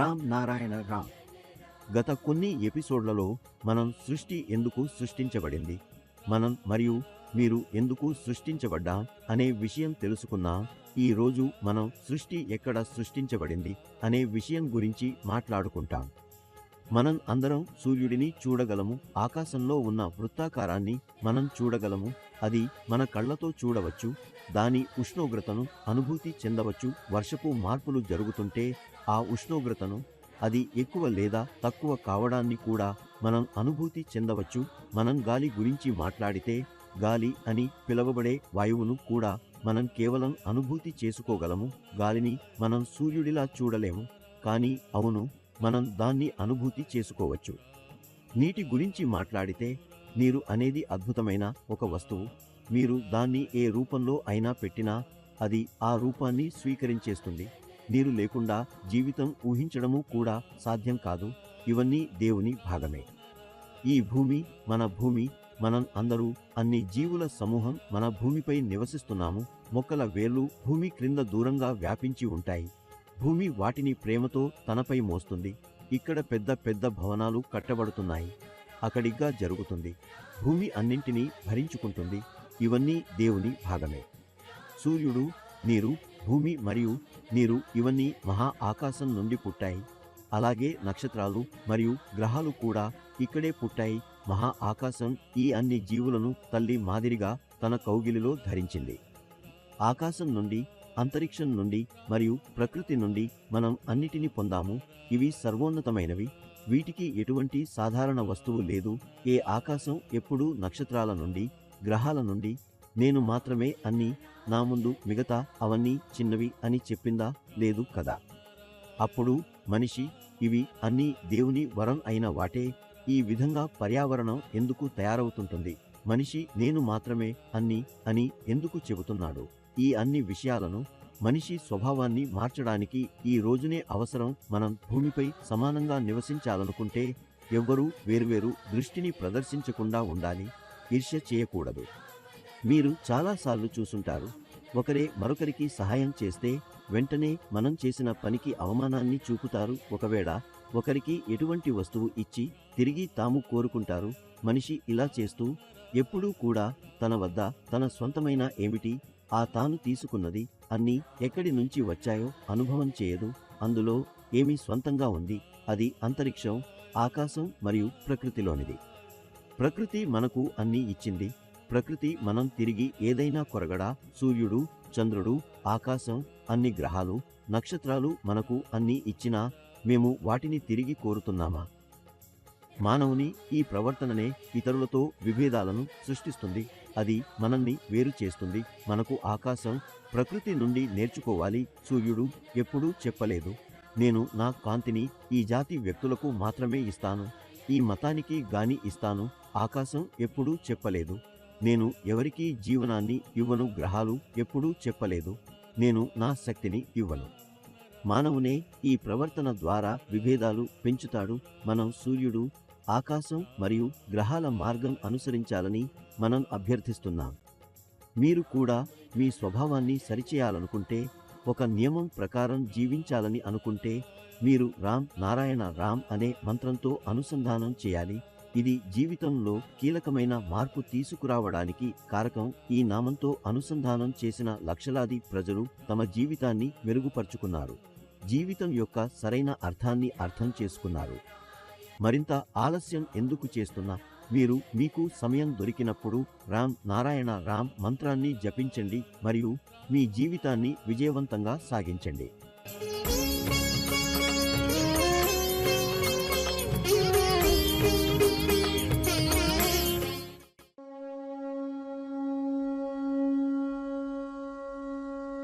రామ్ నారాయణ రామ్. గత కొన్ని ఎపిసోడ్లలో మనం సృష్టి ఎందుకు సృష్టించబడింది, మనం మరియు మీరు ఎందుకు సృష్టించబడ్డాం అనే విషయం తెలుసుకున్నాం. ఈ రోజు మనం సృష్టి ఎక్కడ సృష్టించబడింది అనే విషయం గురించి మాట్లాడుకుంటాం. మనం అందరం సూర్యుడిని చూడగలము, ఆకాశంలో ఉన్న వృత్తాకారాన్ని మనం చూడగలము, అది మన కళ్ళతో చూడవచ్చు, దాని ఉష్ణోగ్రతను అనుభూతి చెందవచ్చు. వర్షపు మార్పులు జరుగుతుంటే ఆ ఉష్ణోగ్రతను, అది ఎక్కువ లేదా తక్కువ కావడాన్ని కూడా మనం అనుభూతి చెందవచ్చు. మనం గాలి గురించి మాట్లాడితే గాలి అని పిలవబడే వాయువును కూడా మనం కేవలం అనుభూతి చేసుకోగలము. గాలిని మనం సూర్యుడిలా చూడలేము, కానీ అవును, మనం దాన్ని అనుభూతి చేసుకోవచ్చు. నీటి గురించి మాట్లాడితే నీరు అనేది అద్భుతమైన ఒక వస్తువు. మీరు దాన్ని ఏ రూపంలో అయినా పెట్టినా అది ఆ రూపాన్ని స్వీకరించేస్తుంది. నీరు లేకుండా జీవితం ఊహించడము కూడా సాధ్యం కాదు. ఇవన్నీ దేవుని భాగమే. ఈ భూమి మన భూమి, మనం అందరూ, అన్ని జీవుల సమూహం మన భూమిపై నివసిస్తున్నాము. మొక్కల వేర్లు భూమి క్రింద దూరంగా వ్యాపించి ఉంటాయి. భూమి వాటిని ప్రేమతో తనపై మోస్తుంది. ఇక్కడ పెద్ద పెద్ద భవనాలు కట్టబడుతున్నాయి. అక్కడిగ్గా జరుగుతుంది. భూమి అన్నింటినీ భరించుకుంటుంది. ఇవన్నీ దేవుని భాగమే. సూర్యుడు, నీరు, భూమి మరియు నీరు ఇవన్నీ మహా ఆకాశం నుండి పుట్టాయి. అలాగే నక్షత్రాలు మరియు గ్రహాలు కూడా ఇక్కడే పుట్టాయి. మహా ఆకాశం ఈ అన్ని జీవులను తల్లి మాదిరిగా తన కౌగిలిలో ధరించింది. ఆకాశం నుండి, అంతరిక్షం నుండి మరియు ప్రకృతి నుండి మనం అన్నిటినీ పొందాము. ఇవి సర్వోన్నతమైనవి. వీటికి ఎటువంటి సాధారణ వస్తువు లేదు. ఏ ఆకాశం ఎప్పుడూ నక్షత్రాల నుండి, గ్రహాల నుండి, నేను మాత్రమే అన్నీ, నా ముందు మిగతా అవన్నీ చిన్నవి అని చెప్పిందా? లేదు కదా. అప్పుడు మనిషి, ఇవి అన్నీ దేవుని వరం అయిన వాటే. ఈ విధంగా పర్యావరణం ఎందుకు తయారవుతుంటుంది? మనిషి నేను మాత్రమే అన్నీ అని ఎందుకు చెబుతున్నాడు? ఈ అన్ని విషయాలను, మనిషి స్వభావాన్ని మార్చడానికి ఈ రోజునే అవసరం. మనం భూమిపై సమానంగా నివసించాలనుకుంటే ఎవ్వరూ వేర్వేరు దృష్టిని ప్రదర్శించకుండా ఉండాలి. ఈర్ష్య చేయకూడదు. మీరు చాలాసార్లు చూసుంటారు, ఒకరే మరొకరికి సహాయం చేస్తే వెంటనే మనం చేసిన పనికి అవమానాన్ని చూపుతారు. ఒకవేళ ఒకరికి ఎటువంటి వస్తువు ఇచ్చి తిరిగి తాము కోరుకుంటారు. మనిషి ఇలా చేస్తూ ఎప్పుడూ కూడా తన వద్ద తన స్వంతమైన ఏమిటి, ఆ తాను తీసుకున్నది అన్నీ ఎక్కడి నుంచి వచ్చాయో అనుభవం చేయదు. అందులో ఏమి స్వంతంగా ఉంది, అది అంతరిక్షం, ఆకాశం మరియు ప్రకృతిలోనిది. ప్రకృతి మనకు అన్నీ ఇచ్చింది. ప్రకృతి మనం తిరిగి ఏదైనా కొరగడా? సూర్యుడు, చంద్రుడు, ఆకాశం, అన్ని గ్రహాలు, నక్షత్రాలు మనకు అన్నీ ఇచ్చినా మేము వాటిని తిరిగి కోరుతున్నామా? మానవుని ఈ ప్రవర్తననే ఇతరులతో విభేదాలను సృష్టిస్తుంది. అది మనల్ని వేరు చేస్తుంది. మనకు ఆకాశం, ప్రకృతి నుండి నేర్చుకోవాలి. సూర్యుడు ఎప్పుడూ చెప్పలేదు, నేను నా కాంతిని ఈ జాతి వ్యక్తులకు మాత్రమే ఇస్తాను, ఈ మతానికి గాని ఇస్తాను. ఆకాశం ఎప్పుడూ చెప్పలేదు, నేను ఎవరికీ జీవనాన్ని ఇవ్వను. గ్రహాలు ఎప్పుడూ చెప్పలేదు, నేను నా శక్తిని ఇవ్వను. మానవునే ఈ ప్రవర్తన ద్వారా విభేదాలు పెంచుతాడు. మనం సూర్యుడు, ఆకాశం మరియు గ్రహాల మార్గం అనుసరించాలని మనం అభ్యర్థిస్తున్నాం. మీరు కూడా మీ స్వభావాన్ని సరిచేయాలనుకుంటే, ఒక నియమం ప్రకారం జీవించాలని అనుకుంటే, మీరు రామ్ నారాయణ రామ్ అనే మంత్రంతో అనుసంధానం చేయాలి. ఇది జీవితంలో కీలకమైన మార్పు తీసుకురావడానికి కారకం. ఈ నామంతో అనుసంధానం చేసిన లక్షలాది ప్రజలు తమ జీవితాన్ని మెరుగుపరుచుకున్నారు. జీవితం యొక్క సరైన అర్థాన్ని అర్థం చేసుకున్నారు. మరింత ఆలస్యం ఎందుకు చేస్తున్నా? మీరు మీకు సమయం దొరికినప్పుడు రామ్ నారాయణ రామ్ మంత్రాన్ని జపించండి మరియు మీ జీవితాన్ని విజయవంతంగా సాగించండి.